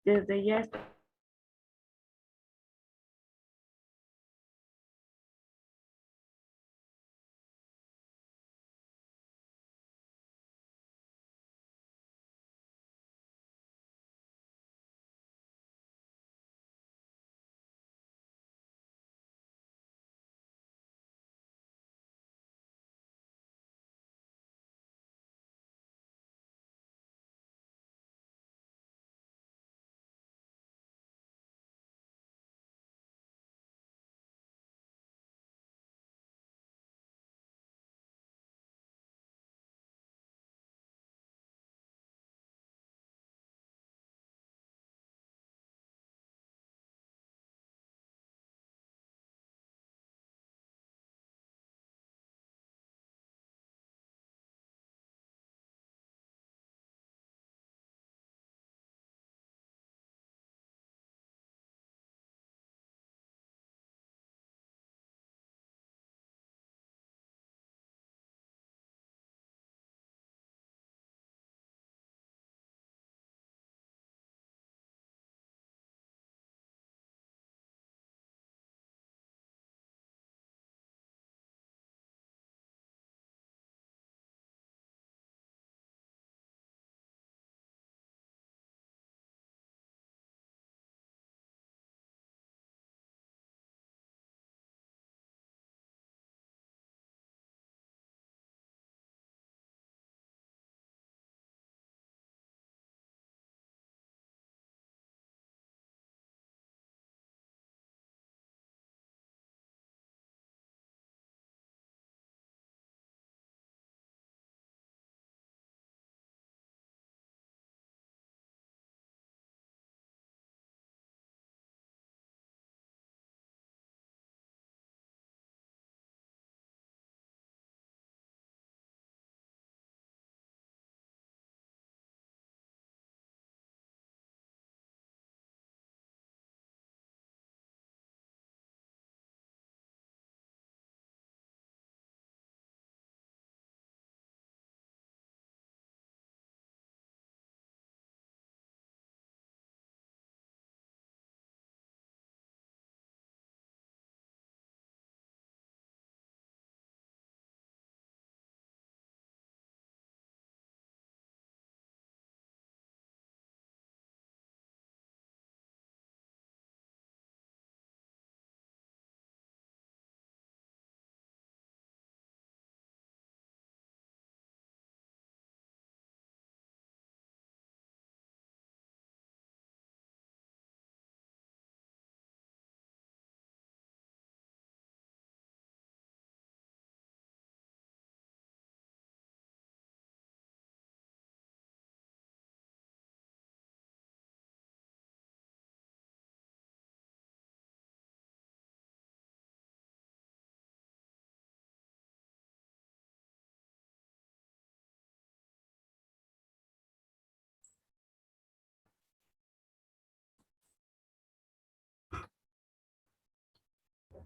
Desde ya estoy.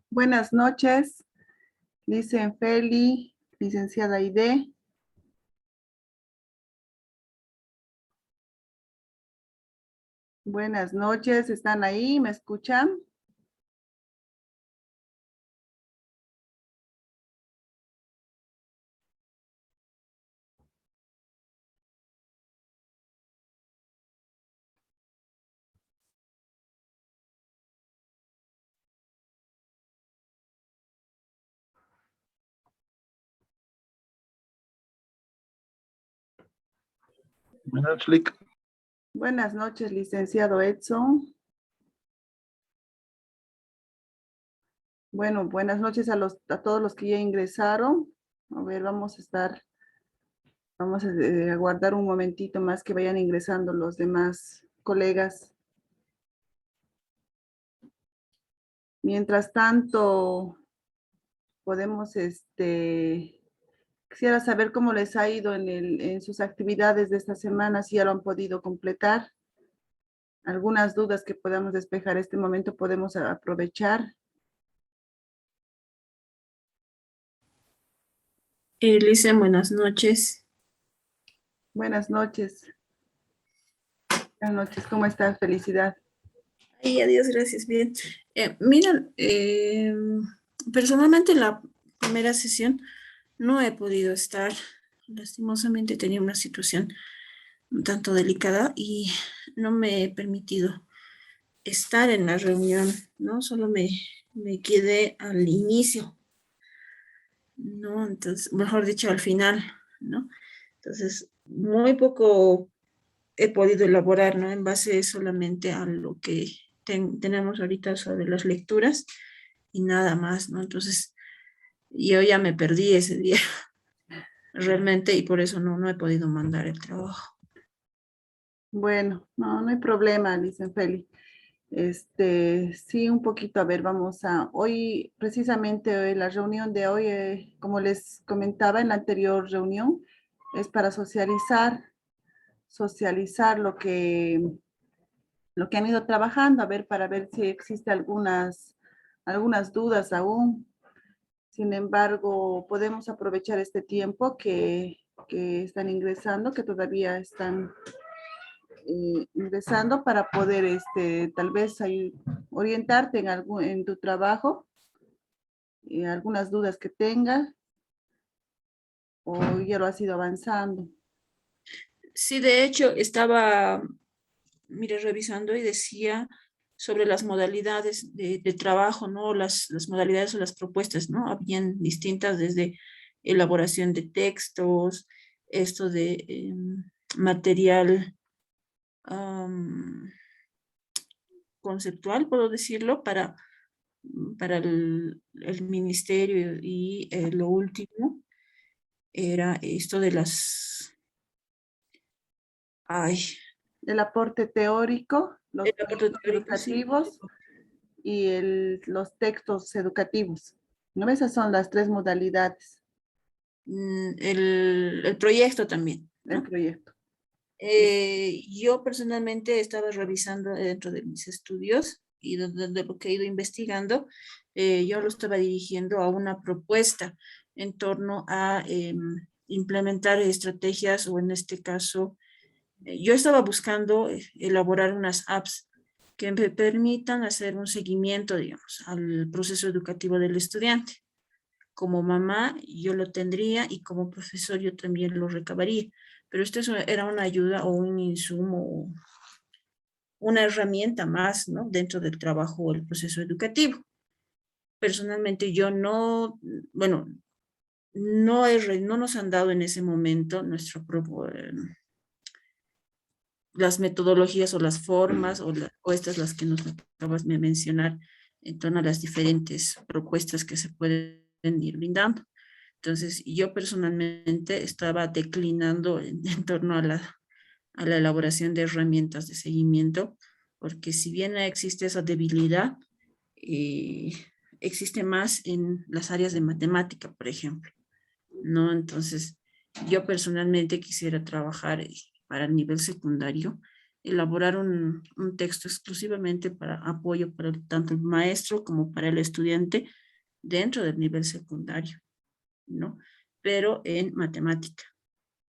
Buenas noches, Licen Feli, licenciada Aide. Buenas noches, ¿están ahí? ¿Me escuchan? Buenas noches, licenciado Edson. Bueno, buenas noches a todos los que ya ingresaron. A ver, vamos a aguardar un momentito más que vayan ingresando los demás colegas. Mientras tanto, podemos, quisiera saber cómo les ha ido en sus actividades de esta semana, si ya lo han podido completar. Algunas dudas que podamos despejar este momento podemos aprovechar. Licen, buenas noches. Buenas noches. Buenas noches, ¿cómo estás? Felicidad. Ay, adiós, gracias, bien. Mira, personalmente en la primera sesión no he podido estar. Lastimosamente tenía una situación un tanto delicada y no me he permitido estar en la reunión, ¿no? Solo me quedé al inicio, ¿no? Entonces, mejor dicho, al final, ¿no? Entonces, muy poco he podido elaborar, ¿no? En base solamente a lo que tenemos ahorita sobre las lecturas y nada más, ¿no? Entonces, yo ya me perdí ese día realmente y por eso no he podido mandar el trabajo. Bueno, no hay problema, dicen Feli. Sí, un poquito, a ver, hoy, precisamente hoy, la reunión de hoy, como les comentaba en la anterior reunión, es para socializar lo que han ido trabajando, a ver, para ver si existe algunas dudas aún. Sin embargo, podemos aprovechar este tiempo que están ingresando, que todavía están ingresando para poder, tal vez ahí orientarte en tu trabajo, algunas dudas que tengas o ya lo has ido avanzando. Sí, de hecho, estaba, mire, revisando y decía sobre las modalidades de trabajo, ¿no? Las modalidades o las propuestas, ¿no? Habían distintas desde elaboración de textos, esto de material um, conceptual, puedo decirlo, para el ministerio y lo último era esto de ay, El aporte teórico, el los aporte textos teórico, sí. educativos y los textos educativos. ¿No? Esas son las tres modalidades El proyecto también, del ¿no? proyecto. Yo personalmente estaba revisando dentro de mis estudios y de lo que he ido investigando, yo lo estaba dirigiendo a una propuesta en torno a implementar estrategias o en este caso, yo estaba buscando elaborar unas apps que me permitan hacer un seguimiento, digamos, al proceso educativo del estudiante. Como mamá yo lo tendría y como profesor yo también lo recabaría. Pero esto era una ayuda o un insumo, una herramienta más, ¿no? Dentro del trabajo o el proceso educativo. Personalmente yo no, bueno, no nos han dado en ese momento nuestro propio, las metodologías o las formas o estas las que nos acabas de mencionar en torno a las diferentes propuestas que se pueden ir brindando. Entonces, yo personalmente estaba declinando en torno a la elaboración de herramientas de seguimiento, porque si bien existe esa debilidad, eh, existe más en las áreas de matemática, por ejemplo, ¿no? Entonces, yo personalmente quisiera trabajar para el nivel secundario, elaborar un texto exclusivamente para apoyo para tanto el maestro como para el estudiante dentro del nivel secundario, ¿no? Pero en matemática.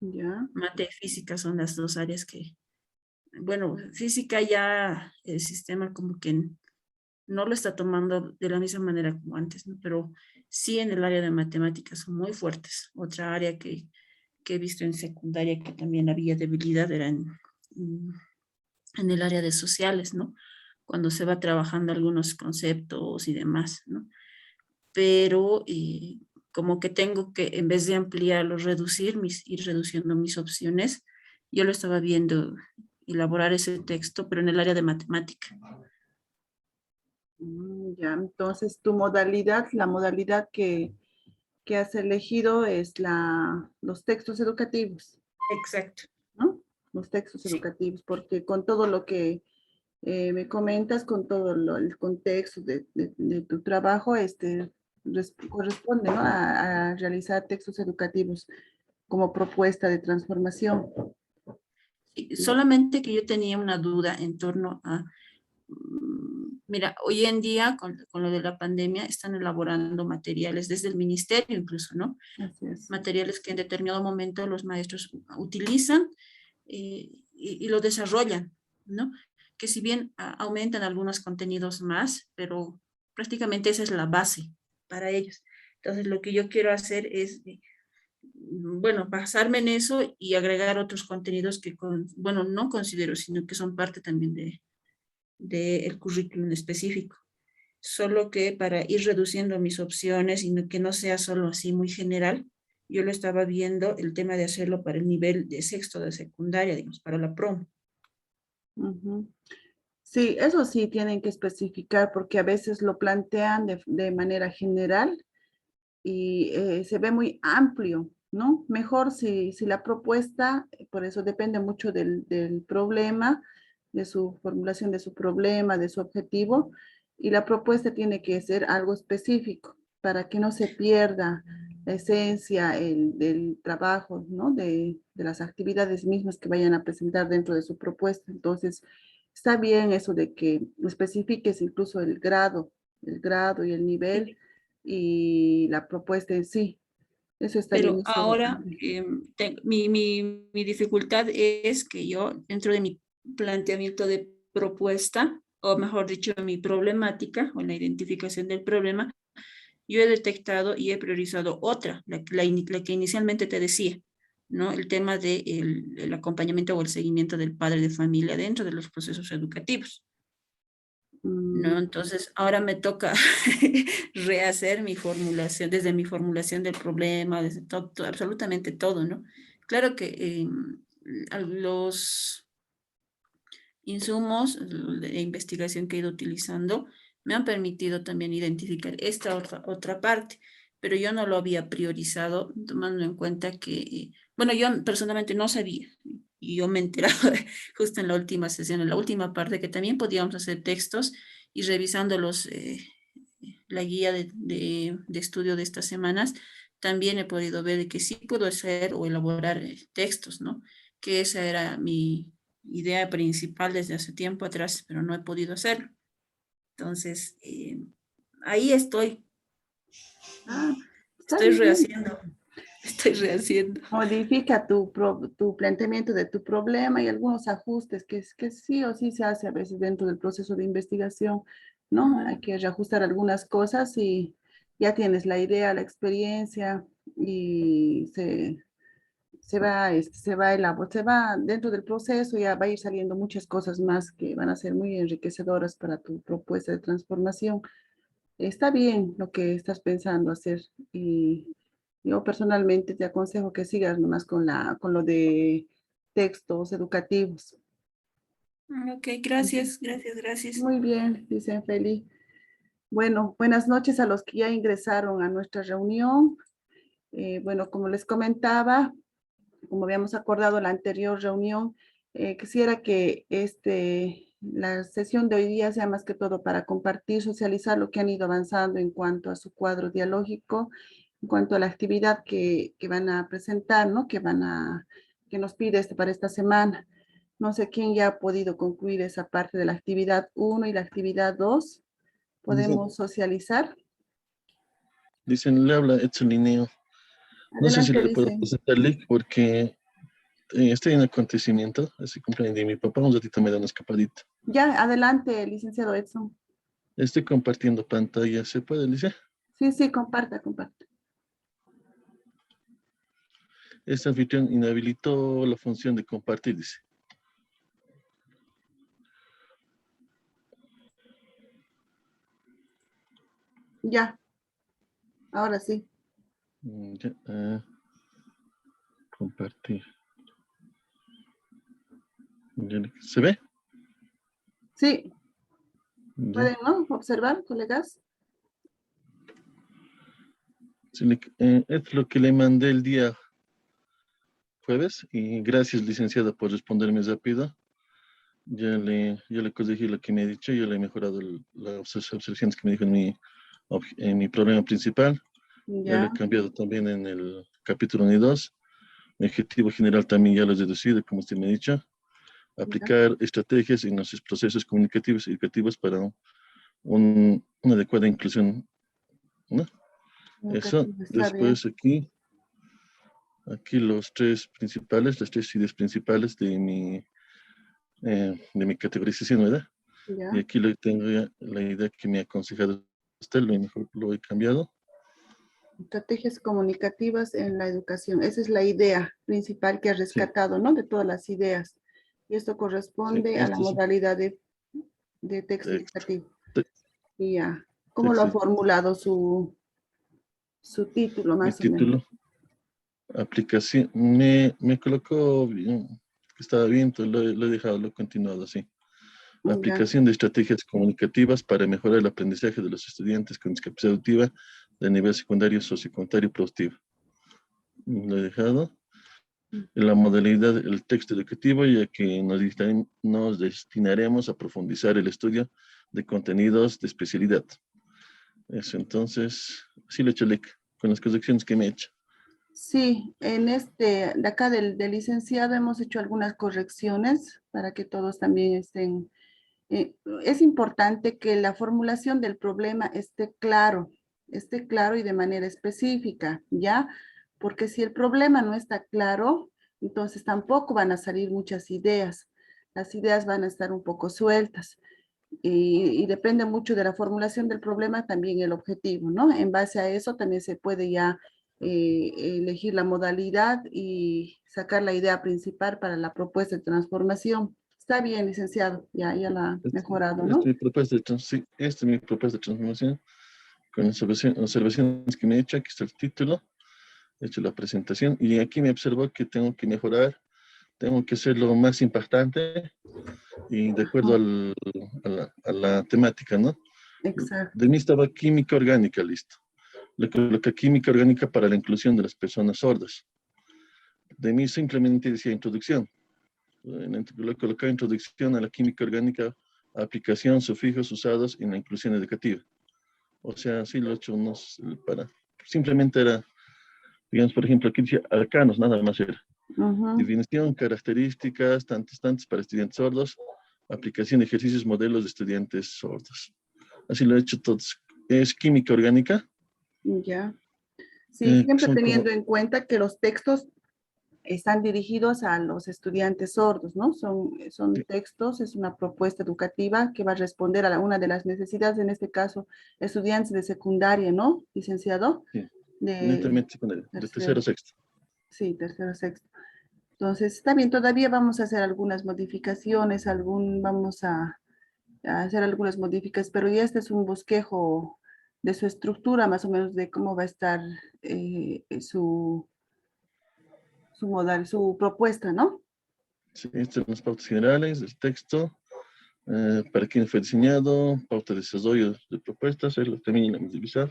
Ya, Mate y física son las dos áreas que, bueno, física ya el sistema como que no lo está tomando de la misma manera como antes, ¿no? Pero sí en el área de matemáticas son muy fuertes. Otra área que he visto en secundaria que también había debilidad era en el área de sociales, ¿no? Cuando se va trabajando algunos conceptos y demás, ¿no? Pero como que tengo que, en vez de ampliarlo, ir reduciendo mis opciones, yo lo estaba viendo, elaborar ese texto, pero en el área de matemática. ya. Entonces, la modalidad que has elegido es los textos educativos, Exacto. ¿no? Los textos Sí, educativos, porque con todo lo que me comentas, con todo el contexto de tu trabajo, corresponde, ¿no? A realizar textos educativos como propuesta de transformación. sí, solamente que yo tenía una duda en torno a, mira, hoy en día con lo de la pandemia están elaborando materiales desde el ministerio incluso, ¿no? Así es. Materiales que en determinado momento los maestros utilizan y lo desarrollan. ¿no? Que si bien aumentan algunos contenidos más, pero prácticamente esa es la base para ellos. Entonces, lo que yo quiero hacer es, bueno, basarme en eso y agregar otros contenidos que, bueno, no considero, sino que son parte también de el currículum específico. Solo que para ir reduciendo mis opciones y que no sea solo así muy general, yo lo estaba viendo el tema de hacerlo para el nivel de sexto de secundaria, digamos, para la promo. Ujú. Sí, eso sí tienen que especificar porque a veces lo plantean de manera general y se ve muy amplio, ¿no? Mejor si la propuesta, por eso depende mucho del problema, de su formulación de su problema, de su objetivo, y la propuesta tiene que ser algo específico para que no se pierda la esencia del trabajo, ¿no? De las actividades mismas que vayan a presentar dentro de su propuesta. Entonces, está bien eso de que especifiques incluso el grado y el nivel y la propuesta en sí. Eso está bien. Pero Eso, ahora mi dificultad es que yo, dentro de mi planteamiento de propuesta, o mejor dicho, mi problemática o la identificación del problema, yo he detectado y he priorizado otra, la que inicialmente te decía, ¿no? El tema del de el acompañamiento o el seguimiento del padre de familia dentro de los procesos educativos. mm, ¿No? Entonces, ahora me toca rehacer mi formulación, desde mi formulación del problema, desde todo, absolutamente todo, ¿no? Claro que los insumos de investigación que he ido utilizando me han permitido también identificar esta otra parte, pero yo no lo había priorizado tomando en cuenta que, bueno, yo personalmente no sabía y yo me he enterado justo en la última sesión, en la última parte, que también podíamos hacer textos y revisándolos, la guía de estudio de estas semanas, también he podido ver de que sí puedo hacer o elaborar textos, ¿no? Que esa era mi idea principal desde hace tiempo atrás, pero no he podido hacerlo. Entonces, ahí estoy, ah, está estoy bien. rehaciendo, estoy rehaciendo. Modifica tu planteamiento de tu problema y algunos ajustes que sí o sí se hace a veces dentro del proceso de investigación, ¿no? Hay que reajustar algunas cosas y ya tienes la idea, la experiencia y se va dentro del proceso, ya va a ir saliendo muchas cosas más que van a ser muy enriquecedoras para tu propuesta de transformación. Está bien lo que estás pensando hacer y yo personalmente te aconsejo que sigas nomás con lo de textos educativos. Ok, gracias, gracias, gracias. Muy bien, dicen Feli. Bueno, buenas noches a los que ya ingresaron a nuestra reunión. Bueno, como les comentaba, como habíamos acordado en la anterior reunión, quisiera que la sesión de hoy día sea más que todo para compartir, socializar lo que han ido avanzando en cuanto a su cuadro dialógico, en cuanto a la actividad que van a presentar, ¿no? Que nos pide para esta semana. No sé quién ya ha podido concluir esa parte de la actividad 1 y la actividad 2. Podemos socializar. Dicen, le habla Edson Lineo. No sé si Adelante, le puedo dicen. presentar el link porque estoy en acontecimiento, así cumpleaños de mi papá, un ratito me da una escapadita. Ya, adelante, licenciado Edson. Estoy compartiendo pantalla, ¿se puede, Alicia? Sí, sí, comparta, comparta. Este anfitrión inhabilitó la función de compartir, dice. Ya, ahora sí. Ya, compartir. ¿Se ve? Sí, Ya. pueden, ¿no? Observar, colegas. Es lo que le mandé el día jueves y gracias, licenciada, por responderme rápido. Ya le corregí lo que me ha dicho, yo le he mejorado las observaciones que me dijo en mi problema principal. Ya lo Ya, he cambiado también en el capítulo 1 y 2. Mi objetivo general también ya lo he deducido, como usted me ha dicho. ya. Aplicar estrategias en los procesos comunicativos y educativos para una adecuada inclusión, ¿no? Eso. Educativo, está bien. Después aquí los tres principales, las tres ideas principales de mi de mi categorización, ¿verdad? Ya. Y aquí lo tengo ya, la idea que me ha aconsejado usted, lo mejor lo he cambiado. Estrategias comunicativas en la educación. Esa es la idea principal que ha Sí, rescatado, ¿no? De todas las ideas. Y esto sí, corresponde a la este es un modalidad de texto texto. educativo. Te- Y ya. ¿Cómo lo Texto, ha formulado su título, mi más o menos? título, aplicación, me colocó bien, que estaba bien, entonces lo he dejado, lo he continuado así. Ya. Aplicación de estrategias comunicativas para mejorar el aprendizaje de los estudiantes con discapacidad auditiva de nivel secundario, sociocomunitario y productivo. Lo he dejado. En la modalidad del texto educativo, ya que nos destinaremos a profundizar el estudio de contenidos de especialidad. Eso, entonces, sí le he hecho clic con las correcciones que me he hecho. Sí, en de acá del licenciado hemos hecho algunas correcciones para que todos también estén. Es importante que la formulación del problema esté claro y de manera específica, ¿ya? Porque si el problema no está claro, entonces tampoco van a salir muchas ideas. Las ideas van a estar un poco sueltas y depende mucho de la formulación del problema también el objetivo, ¿no? En base a eso también se puede ya elegir la modalidad y sacar la idea principal para la propuesta de transformación. Está bien, licenciado, ya la ha mejorado, Esta es ¿no? mi propuesta sí, esta es mi propuesta de transformación con observaciones que me he hecho. Aquí está el título, he hecho la presentación y aquí me observo que tengo que mejorar, tengo que hacerlo más impactante y de acuerdo Ajá, a la temática, ¿no? De exacto. mí estaba química orgánica, listo. Le coloqué química orgánica para la inclusión de las personas sordas. De mí simplemente decía introducción. Le coloqué introducción a la química orgánica, aplicación, sufijos usados en la inclusión educativa. O sea, sí lo he hecho unos para. Simplemente era, digamos, por ejemplo, aquí decía arcanos, nada más era. Ujú. Definición, características, tantos para estudiantes sordos, aplicación de ejercicios, modelos de estudiantes sordos. Así lo he hecho todos. Es química orgánica, Ya. Sí, siempre son como, teniendo en cuenta que los textos están dirigidos a los estudiantes sordos, ¿no? Son sí, textos, es una propuesta educativa que va a responder a una de las necesidades, en este caso, estudiantes de secundaria, ¿no? Licenciado, sí, de netamente secundario, de tercero tercero, a sexto. sí, tercero, sexto. Entonces, está bien, todavía vamos a hacer algunas modificaciones, vamos a hacer algunas modificaciones, pero ya este es un bosquejo de su estructura, más o menos de cómo va a estar su propuesta, ¿no? Sí, estas son las pautas generales del texto, para quién fue diseñado, pauta de desarrollo de propuestas, es lo que también la hemos divisado,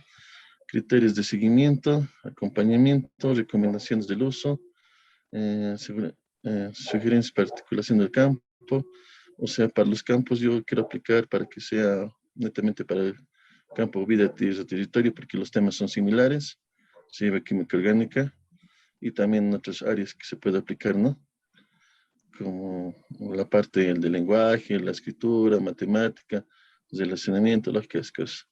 criterios de seguimiento, acompañamiento, recomendaciones del uso, eh, sugerencias para articulación del campo, o sea, para los campos yo quiero aplicar para que sea netamente para el campo vida, tierra, territorio, porque los temas son similares, se lleva química orgánica y también en otras áreas que se puede aplicar, ¿no? Como la parte del lenguaje, la escritura, matemática, relacionamiento, lógicas cosas.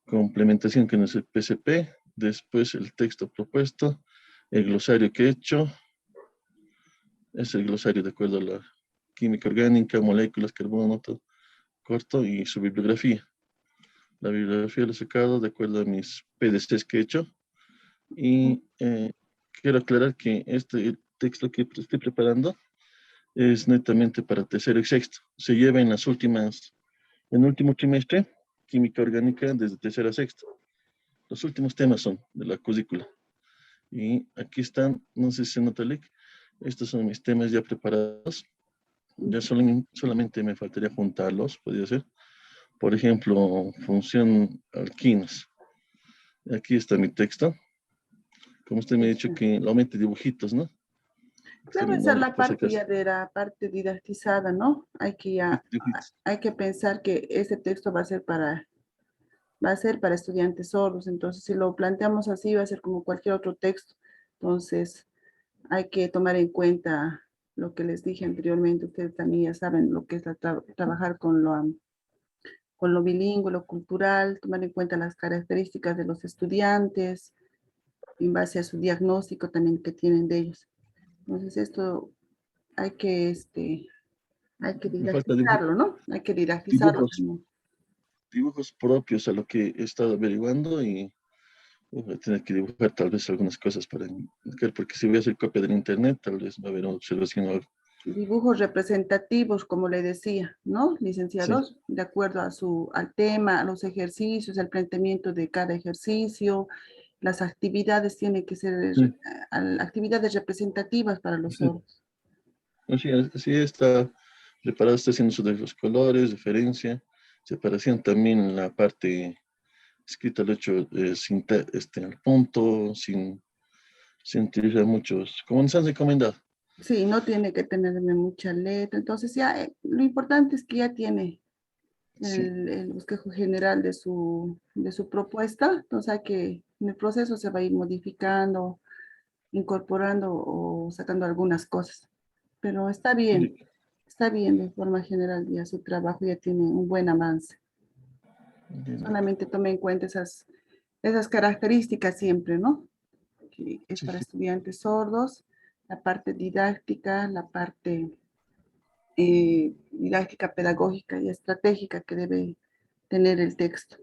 Complementación con el PCP, después el texto propuesto, el glosario que he hecho, es el glosario de acuerdo a la química orgánica, moléculas, carbono, todo, corto, y su bibliografía. La bibliografía lo he sacado de acuerdo a mis PDCs que he hecho. Y quiero aclarar que este texto que estoy preparando es netamente para tercero y sexto. Se lleva en en el último trimestre, química orgánica desde tercero a sexto. Los últimos temas son de la currícula. Y aquí están, no sé si se nota, Lick, estos son mis temas ya preparados. Ya solamente me faltaría juntarlos, podría ser. Por ejemplo, función alquinas. Aquí está mi texto. Como usted me ha dicho que lo aumente dibujitos, ¿no? Estoy Claro, esa es mandando la por si parte acaso. ya de la parte didaktizada, ¿no? Dibujitos. Hay que pensar que ese texto va a ser para estudiantes sordos, entonces si lo planteamos así va a ser como cualquier otro texto. Entonces hay que tomar en cuenta lo que les dije anteriormente, ustedes también ya saben lo que es trabajar con lo bilingüe, lo cultural, tomar en cuenta las características de los estudiantes, en base a su diagnóstico también que tienen de ellos. Entonces esto hay que Hay que Me falta didactizarlo, ¿no? Hay que didactizarlo dibujos, también. dibujos propios a lo que he estado averiguando y voy a tener que dibujar tal vez algunas cosas para indicar, porque si voy a hacer copia del internet, tal vez va a haber una observación o algo. Dibujos representativos, como le decía, ¿no, Sí, licenciados? De acuerdo al tema, a los ejercicios, al planteamiento de cada ejercicio, las actividades tienen que ser sí, actividades representativas para los sí. sordos. Así está preparado, está haciendo sus de los colores, referencia, separación también en la parte escrita, lo he hecho sin al punto, sin utilizar muchos, como nos han recomendado. Sí, no tiene que tenerme mucha letra, entonces ya lo importante es que ya tiene Sí, el bosquejo general de su propuesta, entonces hay que, en el proceso se va a ir modificando, incorporando o sacando algunas cosas, pero está bien de forma general, ya su trabajo ya tiene un buen avance. Solamente tome en cuenta esas características siempre, ¿no? Que es sí, para sí. estudiantes sordos, la parte didáctica, la parte didáctica, pedagógica y estratégica que debe tener el texto.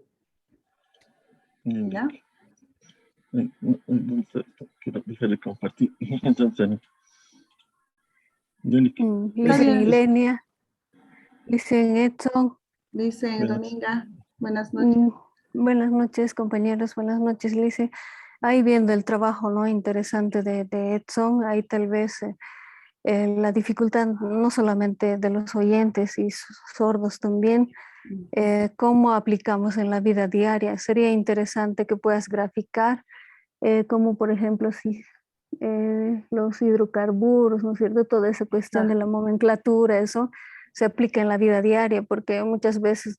Bien, ¿Ya? entonces, quiero dejar de compartir. Entonces, Yoli, Está es, Dicen bien, es, Ilenia, dicen Edson. dice buenas. Dominga. Buenas noches. mm, Buenas noches, compañeros, buenas noches, Lice. Ahí viendo el trabajo, ¿no? Interesante de Edson, ahí tal vez la dificultad no solamente de los oyentes y sordos también, cómo aplicamos en la vida diaria. Sería interesante que puedas graficar, como por ejemplo, si los hidrocarburos, ¿no es cierto? Toda esa cuestión de Ah, la nomenclatura, eso se aplica en la vida diaria, porque muchas veces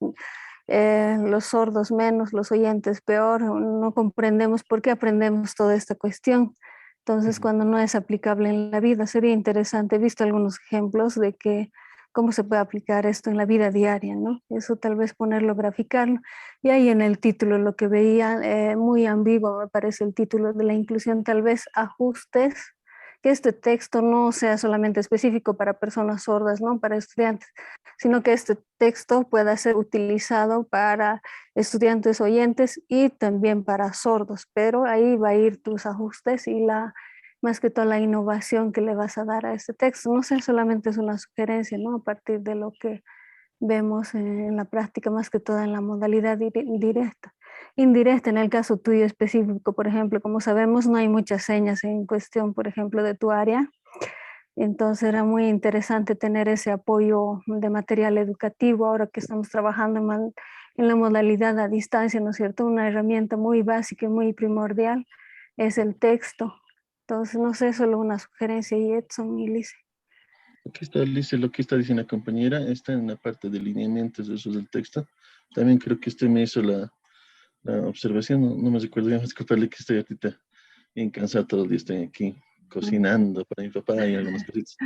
los sordos menos, los oyentes peor, no comprendemos por qué aprendemos toda esta cuestión. Entonces, cuando no es aplicable en la vida, sería interesante, he visto algunos ejemplos de que cómo se puede aplicar esto en la vida diaria, ¿no? Eso tal vez ponerlo, graficarlo. Y ahí en el título, lo que veía, muy ambiguo me parece el título de la inclusión, tal vez ajustes, que este texto no sea solamente específico para personas sordas, ¿no? Para estudiantes, sino que este texto pueda ser utilizado para estudiantes oyentes y también para sordos, pero ahí va a ir tus ajustes y más que todo la innovación que le vas a dar a este texto. No sé, solamente es una sugerencia, ¿no? A partir de lo que vemos en la práctica, más que todo en la modalidad directa. Indirecta, en el caso tuyo específico, por ejemplo, como sabemos, no hay muchas señas en cuestión, por ejemplo, de tu área. Entonces era muy interesante tener ese apoyo de material educativo ahora que estamos trabajando en la modalidad a distancia, ¿no es cierto? Una herramienta muy básica y muy primordial es el texto. Entonces, no sé, solo una sugerencia y Edson y Lice. Aquí está, dice lo que está diciendo la compañera, está en la parte de lineamientos de uso del texto. También creo que usted me hizo la observación, no me recuerdo bien, disculparle que estoy ahorita bien cansado todo el día, estoy aquí cocinando para mi papá y algunas cositas.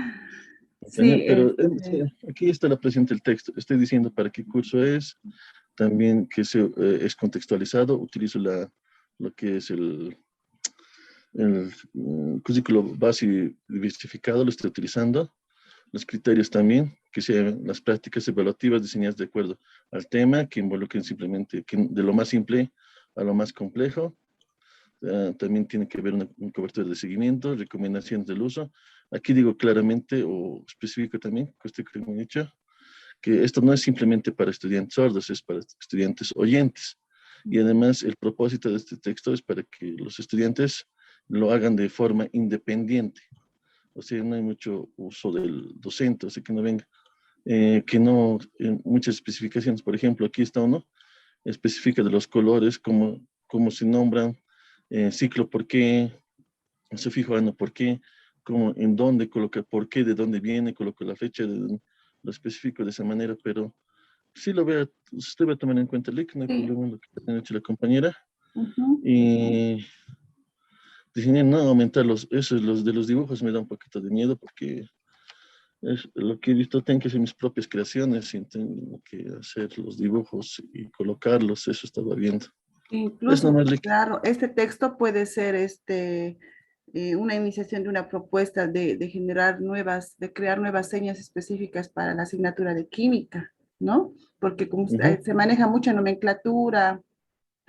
sí, Pero sí, aquí está la presente el texto. Estoy diciendo para qué curso es, también que es contextualizado, utilizo lo que es el currículo base diversificado, lo estoy utilizando. Los criterios también, que sean las prácticas evaluativas diseñadas de acuerdo al tema, que involucren simplemente de lo más simple a lo más complejo. También tiene que haber una cobertura de seguimiento, recomendaciones del uso. Aquí digo claramente o especifico también, que usted creo que me ha dicho, que esto no es simplemente para estudiantes sordos, es para estudiantes oyentes. Y además el propósito de este texto es para que los estudiantes lo hagan de forma independiente. O sea, no hay mucho uso del docente, o sea, que no venga, que no, muchas especificaciones, por ejemplo, aquí está uno, especifica de los colores, cómo se nombran, ciclo, por qué, sufijo ano, por qué, cómo, en dónde coloca, por qué, de dónde viene, coloco la fecha, lo especifico de esa manera, pero sí lo voy a, usted va a tomar en cuenta, Lick, no hay sí. problema en lo que ha hecho la compañera. Ujú. Y diseñar, no aumentar los de los dibujos me da un poquito de miedo porque es lo que he visto, tengo que hacer mis propias creaciones y tengo que hacer los dibujos y colocarlos, eso estaba viendo. Es Incluso, nomás, Lick. claro, este texto puede ser una iniciación de una propuesta de generar de crear nuevas señas específicas para la asignatura de química, ¿no? Porque como se maneja mucha nomenclatura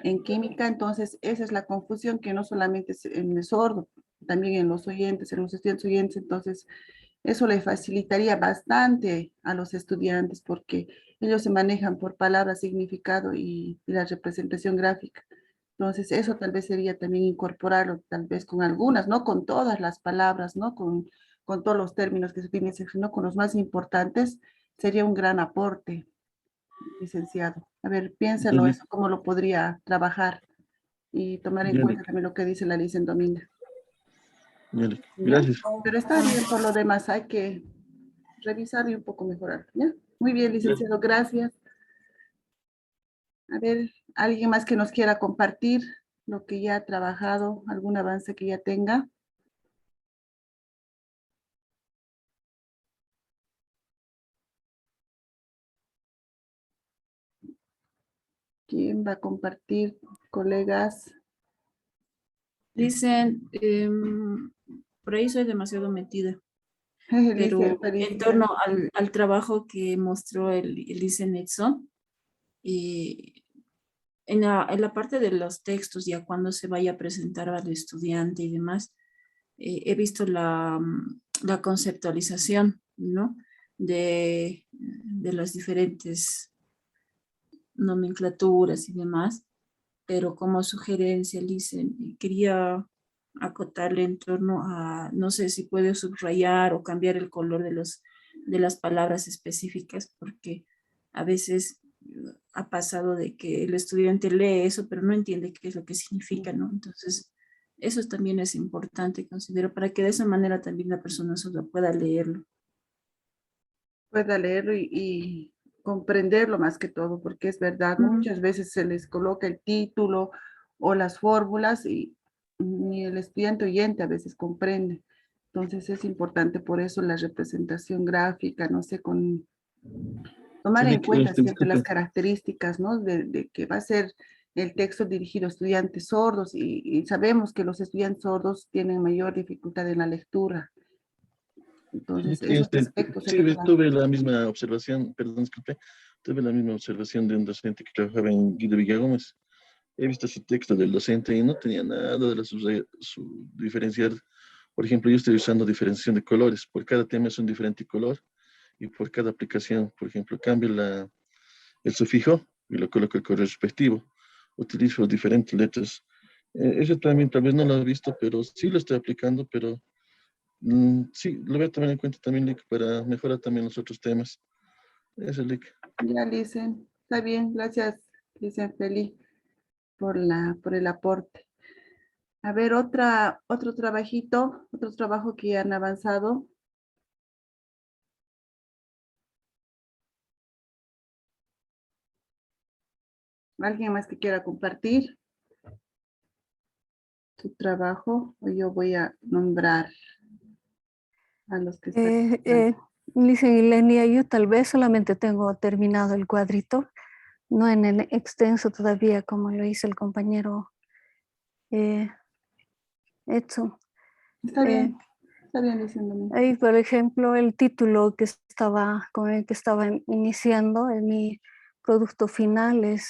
en química, entonces esa es la confusión que no solamente es en el sordo, también en los oyentes, en los estudiantes oyentes, entonces eso le facilitaría bastante a los estudiantes porque ellos se manejan por palabra, significado y la representación gráfica. Entonces, eso tal vez sería también incorporarlo, tal vez con algunas, no con todas las palabras, no con todos los términos que se tienen, sino con los más importantes, sería un gran aporte, licenciado. A ver, piénselo Dale, eso, cómo lo podría trabajar y tomar en dale, cuenta también lo que dice la licenciada Dominga. dale. ¿Ya? Gracias. Pero está bien, por lo demás hay que revisar y un poco mejorar, ¿ya? Muy bien, Gracias. licenciado, gracias. A ver, alguien más que nos quiera compartir lo que ya ha trabajado, algún avance que ya tenga. ¿Quién va a compartir, colegas? Dicen, por ahí soy demasiado metida, Alicia, pero en torno felicidades. al trabajo que mostró el ICE Nexon, y en la parte de los textos, ya cuando se vaya a presentar al estudiante y demás, he visto la conceptualización, ¿no? De las diferentes nomenclaturas y demás, pero como sugerencia, dicen, quería acotarle en torno a, no sé si puede subrayar o cambiar el color de las palabras específicas, porque a veces ha pasado de que el estudiante lee eso, pero no entiende qué es lo que significa, ¿no? Entonces, eso también es importante, considero, para que de esa manera también la persona solo pueda leerlo. Pueda leerlo y comprenderlo más que todo, porque es verdad, Ujú. muchas veces se les coloca el título o las fórmulas y ni el estudiante oyente a veces comprende. Entonces es importante por eso la representación gráfica, no sé, con tomar en cuenta siempre las Disculpe. características, ¿no? De que va a ser el texto dirigido a estudiantes sordos y sabemos que los estudiantes sordos tienen mayor dificultad en la lectura. Entonces, esos aspectos se Sí, les va. tuve la misma observación, perdón, disculpe, tuve la misma observación de un docente que trabajaba en Guido Villagómez. He visto su texto del docente y no tenía nada de su diferenciar. Por ejemplo, yo estoy usando diferenciación de colores. Por cada tema es un diferente color y por cada aplicación, por ejemplo, cambio el sufijo y lo coloco el color respectivo. Utilizo diferentes letras. Eso también tal vez no lo he visto, pero sí lo estoy aplicando, pero sí, lo voy a tomar en cuenta también, Lick, para mejorar también los otros temas. Eso, Lick. Ya, Licen, está bien, gracias, Licen Feli, por el aporte. A ver, otro trabajito, otro trabajo que han avanzado. ¿Alguien más que quiera compartir su trabajo? O yo voy a nombrar a los que están. Dicen Ilenia, yo tal vez solamente tengo terminado el cuadrito, no en el extenso todavía como lo hizo el compañero Edson. Está Eh, bien diciéndome. Ahí, por ejemplo, el título con el que estaba iniciando en mi producto final es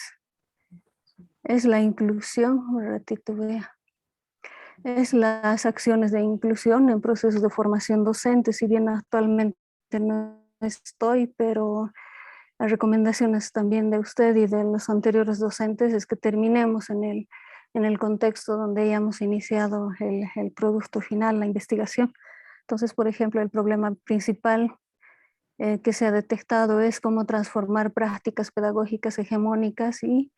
la inclusión, un ratito vea, es las acciones de inclusión en procesos de formación docente, si bien actualmente no estoy, pero las recomendaciones también de usted y de los anteriores docentes es que terminemos en el contexto donde hayamos iniciado el producto final, la investigación. Entonces, por ejemplo, el problema principal que se ha detectado es cómo transformar prácticas pedagógicas hegemónicas y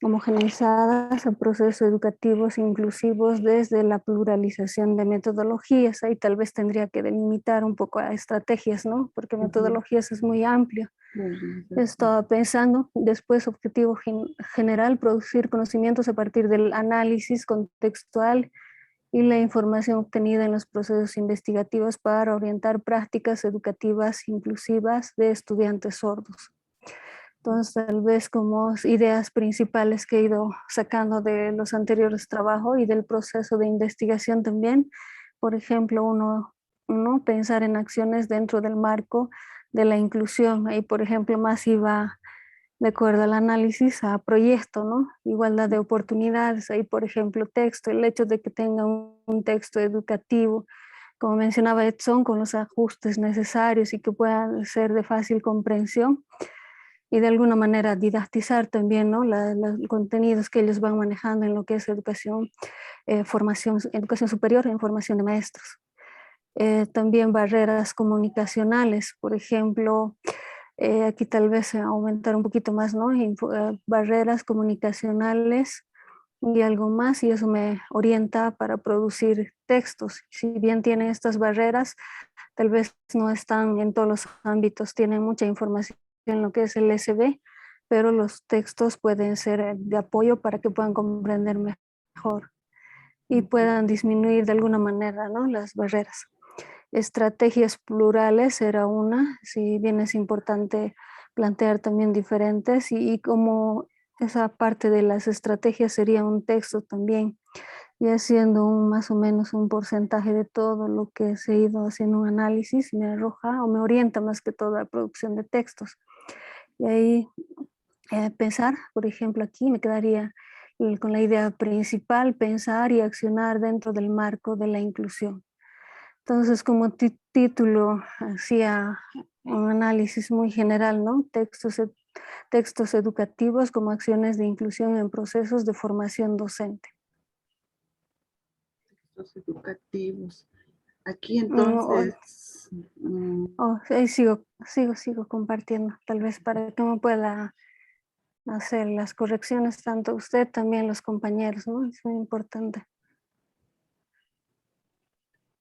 homogeneizadas a procesos educativos inclusivos desde la pluralización de metodologías. Ahí tal vez tendría que delimitar un poco a estrategias, ¿no? Porque metodologías es muy amplio. Estaba pensando, después objetivo general, producir conocimientos a partir del análisis contextual y la información obtenida en los procesos investigativos para orientar prácticas educativas inclusivas de estudiantes sordos. Entonces, tal vez como ideas principales que he ido sacando de los anteriores trabajos y del proceso de investigación también, por ejemplo, uno pensar en acciones dentro del marco de la inclusión. Ahí, por ejemplo, más iba de acuerdo al análisis a proyecto, ¿no? Igualdad de oportunidades, ahí, por ejemplo, texto, el hecho de que tenga un texto educativo, como mencionaba Edson, con los ajustes necesarios y que puedan ser de fácil comprensión y de alguna manera didactizar también, ¿no? Los contenidos que ellos van manejando en lo que es educación, formación, educación superior en formación de maestros. También barreras comunicacionales, por ejemplo, aquí tal vez aumentar un poquito más, ¿no? Barreras comunicacionales y algo más, y eso me orienta para producir textos. Si bien tienen estas barreras, tal vez no están en todos los ámbitos, tienen mucha información en lo que es el SB, pero los textos pueden ser de apoyo para que puedan comprender mejor y puedan disminuir de alguna manera, ¿no? Las barreras. Estrategias plurales era una, si bien es importante plantear también diferentes y como esa parte de las estrategias sería un texto también, y haciendo más o menos un porcentaje de todo lo que se ha ido haciendo un análisis, me arroja o me orienta más que todo a la producción de textos. Y ahí pensar, por ejemplo, aquí me quedaría con la idea principal, pensar y accionar dentro del marco de la inclusión. Entonces, como título, hacía un análisis muy general, ¿no? Textos educativos como acciones de inclusión en procesos de formación docente. Textos educativos. Aquí Oh, entonces, ahí sigo compartiendo, tal vez para que uno pueda hacer las correcciones, tanto usted, también los compañeros, ¿no? Es muy importante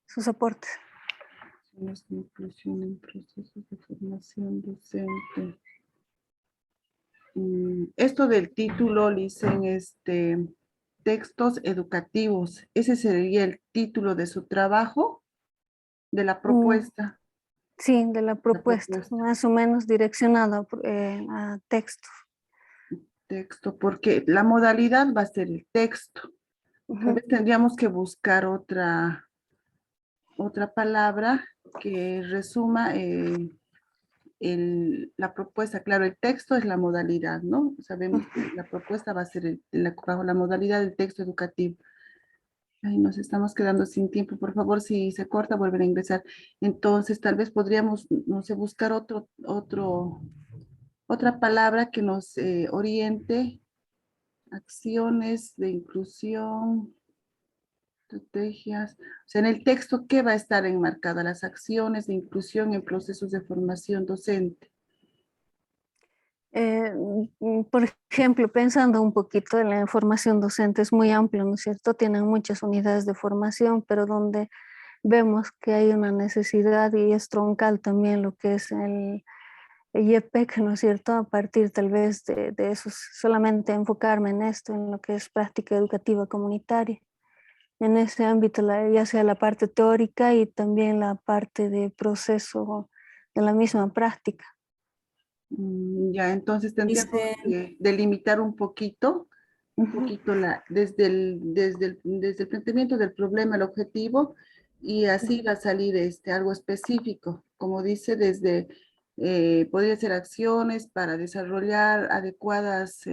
sus aportes. acciones de inclusión en procesos de formación docente. Esto del título, dicen, textos educativos. Ese sería el título de su trabajo, de la propuesta. Sí, de la La propuesta, propuesta, más o menos direccionada a texto. texto, porque la modalidad va a ser el texto. Tal vez tendríamos que buscar otra palabra que resuma la propuesta. Claro, el texto es la modalidad, ¿no? Sabemos que la propuesta va a ser bajo la modalidad del texto educativo. Ay, nos estamos quedando sin tiempo. Por favor, si se corta, volver a ingresar. Entonces, tal vez podríamos, no sé, buscar otra palabra que nos oriente. Acciones de inclusión, estrategias. O sea, en el texto, ¿qué va a estar enmarcada? Las acciones de inclusión en procesos de formación docente. Por ejemplo, pensando un poquito en la formación docente, es muy amplio, ¿no es cierto? Tienen muchas unidades de formación, pero donde vemos que hay una necesidad y es troncal también lo que es el IEPEC, ¿no es cierto? A partir tal vez de eso, solamente enfocarme en esto, en lo que es práctica educativa comunitaria. En ese ámbito, ya sea la parte teórica y también la parte de proceso de la misma práctica. Ya, entonces tendríamos Dice, que delimitar un poquito desde el planteamiento del problema, el objetivo, y así va a salir algo específico, como dice, podría ser acciones para desarrollar adecuadas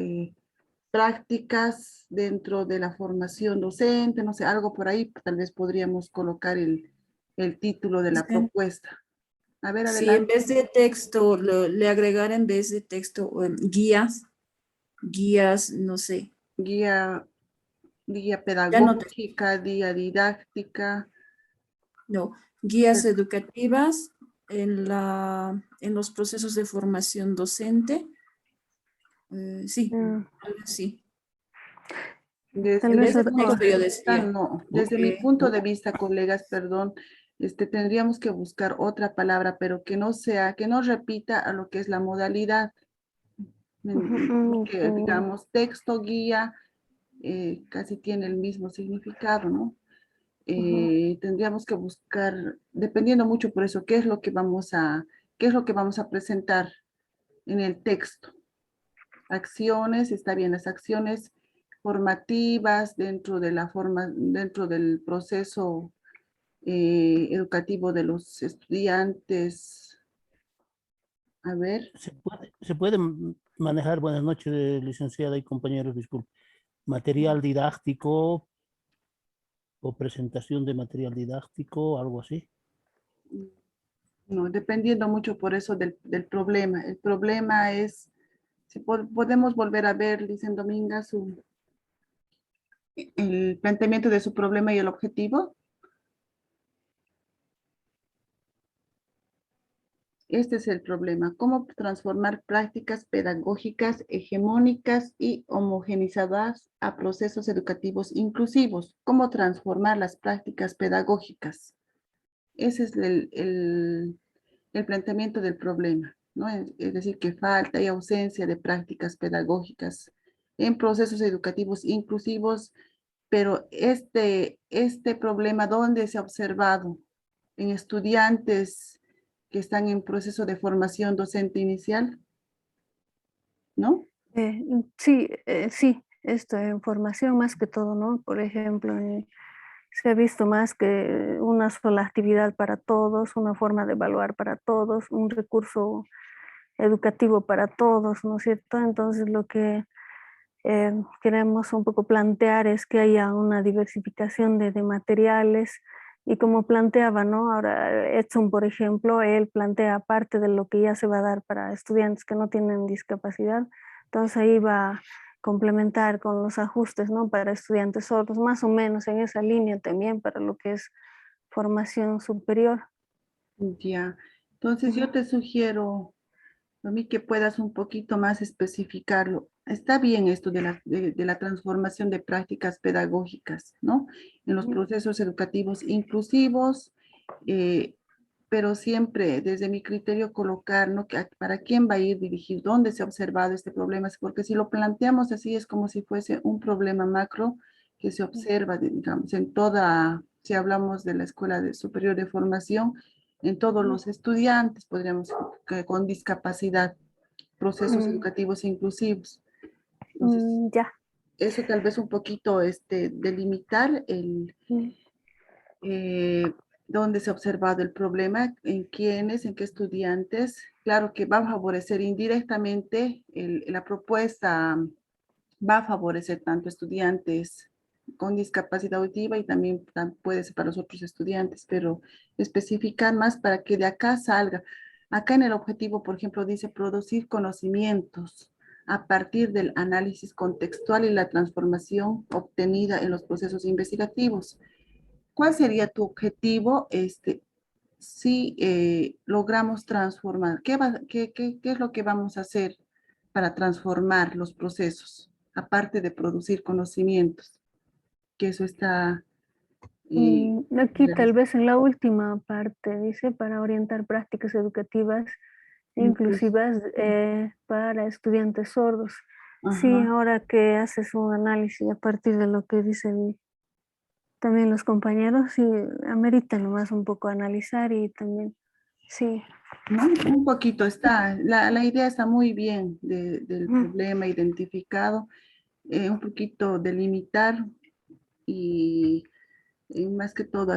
prácticas dentro de la formación docente, no sé, algo por ahí, tal vez podríamos colocar el título de la dice, propuesta. A ver, si en adelante. vez de texto, le agregar en vez de texto guías, no sé, Guía, guía ya no te, pedagógica, guía didáctica. no, guías educativas en los procesos de formación docente. Sí, Mm, sí. Desde Tal En mi vez vez de punto texto de yo vista, decía, no. Desde mi porque punto de vista, colegas, perdón, tendríamos que buscar otra palabra, pero que no repita a lo que es la modalidad. Porque, digamos, texto, guía, casi tiene el mismo significado, ¿no? Tendríamos que buscar, dependiendo mucho por eso, qué es lo que vamos a presentar en el texto. acciones, está bien, las acciones formativas dentro de la dentro del proceso educativo de los estudiantes. A ver. Se puede manejar, buenas noches, licenciada y compañeros, disculpe, material didáctico o presentación de material didáctico, algo así. No, dependiendo mucho por eso del problema. El problema es, si podemos volver a ver, dicen Dominga, el planteamiento de su problema y el objetivo. Este es el problema, cómo transformar prácticas pedagógicas hegemónicas y homogenizadas a procesos educativos inclusivos. Cómo transformar las prácticas pedagógicas. Ese es el planteamiento del problema, ¿no? Es decir, que falta y ausencia de prácticas pedagógicas en procesos educativos inclusivos, pero este problema, ¿dónde se ha observado? En estudiantes que están en proceso de formación docente inicial, ¿no? Sí, sí, esto en formación más que todo, ¿no? Por ejemplo, se ha visto más que una sola actividad para todos, una forma de evaluar para todos, un recurso educativo para todos, ¿no es cierto? Entonces lo que queremos un poco plantear es que haya una diversificación de materiales y como planteaba, ¿no? Ahora Edson, por ejemplo, él plantea parte de lo que ya se va a dar para estudiantes que no tienen discapacidad, entonces ahí va a complementar con los ajustes, ¿no? Para estudiantes sordos, más o menos en esa línea también para lo que es formación superior. Ya, entonces yo te sugiero, a mí, que puedas un poquito más especificarlo. Está bien esto de la transformación de prácticas pedagógicas, ¿no? En los procesos educativos inclusivos, eh, pero siempre desde mi criterio colocar, ¿no? ¿Para quién va a ir dirigido? ¿Dónde se ha observado este problema? Porque si lo planteamos así es como si fuese un problema macro que se observa, digamos, en toda, si hablamos de la Escuela Superior de Formación, en todos los estudiantes, podríamos, con discapacidad, procesos educativos inclusivos. Entonces, Ya. eso tal vez un poquito delimitar dónde se ha observado el problema, en quiénes, en qué estudiantes. Claro que va a favorecer indirectamente, la propuesta va a favorecer tanto estudiantes con discapacidad auditiva y también puede ser para los otros estudiantes, pero especificar más para que de acá salga. Acá en el objetivo, por ejemplo, dice producir conocimientos a partir del análisis contextual y la transformación obtenida en los procesos investigativos. ¿Cuál sería tu objetivo si logramos transformar? ¿Qué es lo que vamos a hacer para transformar los procesos, aparte de producir conocimientos? Que eso está... Aquí tal vez en la última parte dice para orientar prácticas educativas inclusivas para estudiantes sordos. Sí, Ajá. ahora que haces un análisis a partir de lo que dicen también los compañeros, sí, amerita nomás un poco analizar y también, sí. ¿No? Un poquito está, la idea está muy bien del problema identificado, un poquito delimitar y más que todo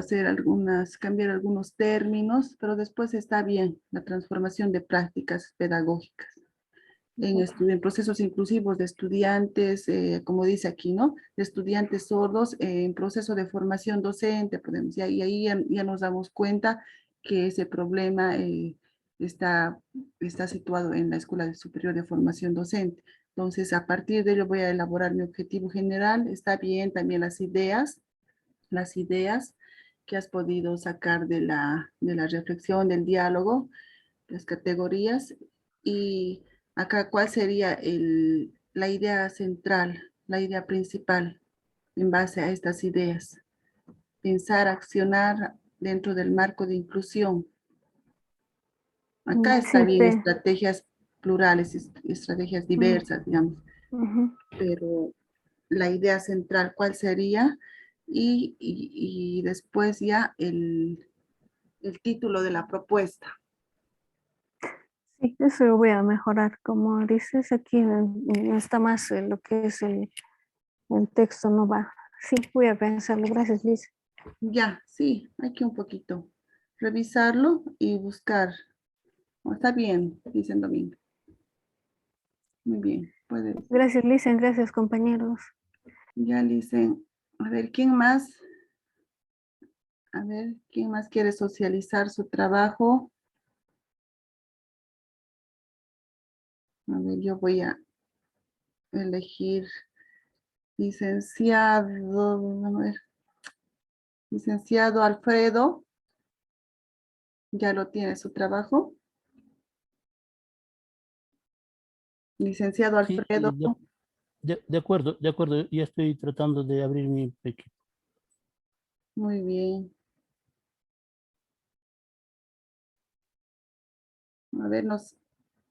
cambiar algunos términos, pero después está bien la transformación de prácticas pedagógicas en procesos inclusivos de estudiantes, como dice aquí, ¿no? De estudiantes sordos en proceso de formación docente, podemos, y ahí ya nos damos cuenta que ese problema está, está situado en la Escuela Superior de Formación Docente. Entonces, a partir de ello voy a elaborar mi objetivo general. Está bien también las ideas que has podido sacar de la reflexión, del diálogo, las categorías. Y acá, ¿cuál sería la idea central, la idea principal en base a estas ideas? Pensar, accionar dentro del marco de inclusión. Acá está Sí, bien estrategias plurales, estrategias diversas, digamos, pero la idea central, ¿cuál sería? Y después ya el título de la propuesta. Sí, eso lo voy a mejorar. Como dices, aquí no está más lo que es el texto, no va. Sí, voy a pensarlo. Gracias, Liz. Ya, sí, hay que un poquito revisarlo y buscar. Oh, está bien, dicen Domingo. Muy bien, puede. Gracias, Liz. Gracias, compañeros. Ya dicen, a ver, ¿quién más? A ver, ¿quién más quiere socializar su trabajo? A ver, yo voy a elegir licenciado, a ver, licenciado Alfredo, ya lo tiene su trabajo. Licenciado Sí, Alfredo, de acuerdo, ya estoy tratando de abrir mi equipo. muy bien. A ver,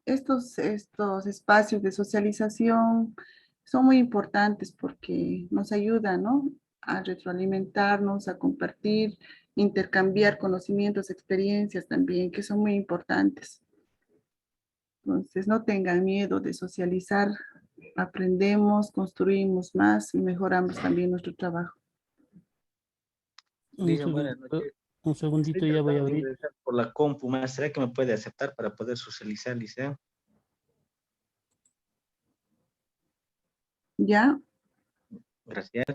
estos espacios de socialización son muy importantes porque nos ayudan, ¿no? A retroalimentarnos, a compartir, intercambiar conocimientos, experiencias también, que son muy importantes. Entonces, no tengan miedo de socializar, aprendemos, construimos más y mejoramos también nuestro trabajo. Un, Dicen segun- buenas noches. un Estoy segundito, ya voy a tratando de abrir. ingresar por la compu, más. ¿Será que me puede aceptar para poder socializar, Liceo? ¿Ya? Gracias.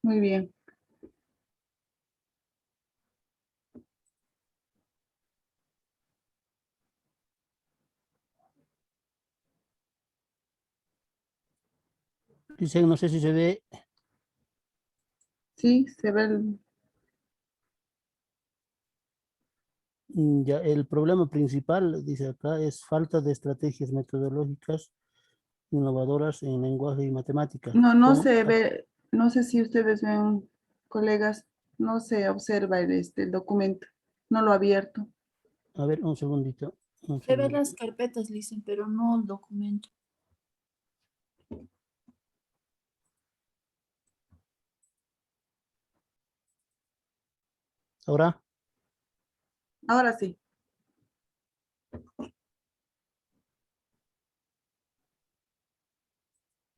Muy bien. Dicen, no sé si se ve. Sí, se ve el... Ya, el problema principal, dice acá, es falta de estrategias metodológicas innovadoras en lenguaje y matemática. No, no ¿Cómo? se ve, no sé si ustedes ven, colegas, no se observa el documento, no lo ha abierto. A ver, un segundito. Un Se ven segundito. las carpetas, dicen, pero no el documento. Ahora, Ahora sí,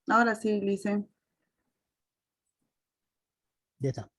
ahora sí, Licen. ya está.